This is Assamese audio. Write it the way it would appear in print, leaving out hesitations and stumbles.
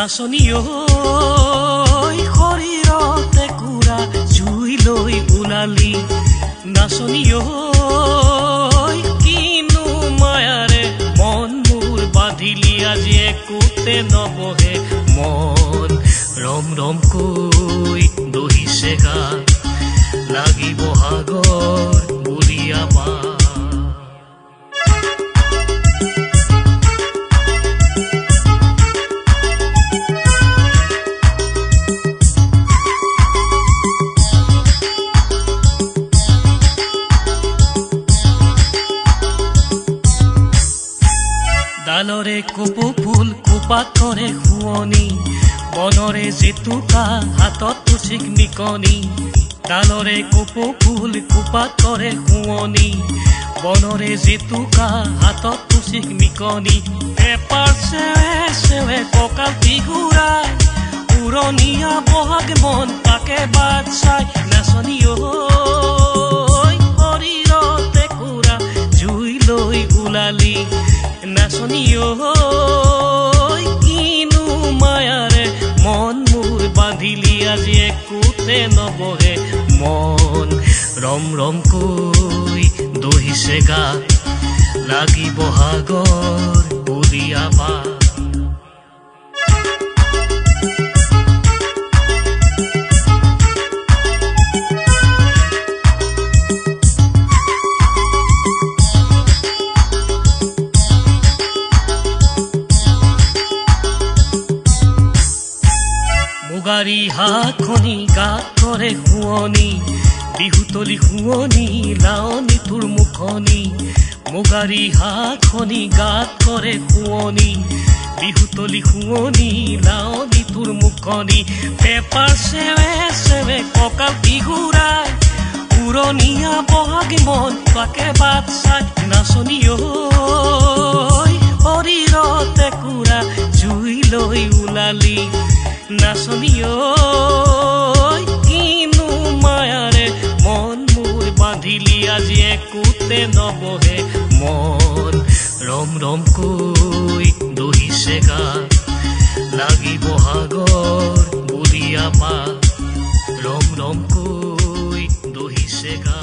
নাচনী ঐ শৰীৰতে কুৰা জুই লৈ ওলালি নাচনী ঐ কিনো মায়াৰে মন মোৰ বান্ধিলি আজি একোতে নবহে মন ৰম ৰম কৈ দহিছে গা লাগিব সাগৰ বুলিয়া পা ডালৰে কপৌ ফুল কোপাত কৰে শুৱনি বনৰে জেতুকা হাতত তুচিক নিকনি ডালৰে কপৌ ফুল কোপাত কৰে শুৱনি বনৰে জেতুকা হাতত তুচিক নিকনি এপাৰ চেৱে চেৱে কঁকাল পিগুৰাই উৰণীয়া বহাগ মন তাকে বাট চাই নাচনী ঐ শৰীৰতে কুৰা জুই লৈ ওলালি নাচনী ঐ কিনো মায়াৰে মন মোৰ বান্ধিলি আজি একোতে নবহে মন ৰম ৰম কৈ দহিছে গা লাগিব সাগৰ বুলিয়া পা মুগাৰী হাতখনি গাত কৰে শুৱনি বিহুতলি শুৱনি লাৱনি তোৰ মুখনি মুগাৰী হাতখনি গাত কৰে শুৱনি বিহুতলি শুৱনি লাৱনি তোৰ মুখনি পেপাৰ চেৱে চেৱে কঁকাল পিগুৰাই উৰণীয়া বহাগ মন তাকে বাট চাই নাচনী ঐ শৰীৰতে কুৰা জুই লৈ ওলালি নাচনী ঐ কিনো মায়াৰে মন মোৰ বান্ধিলি আজি একোতে নবহে মন ৰম ৰম কৈ দহিছে গা লাগিব সাগৰ বুলিয়া পা ৰম ৰম কৈ দহিছে গা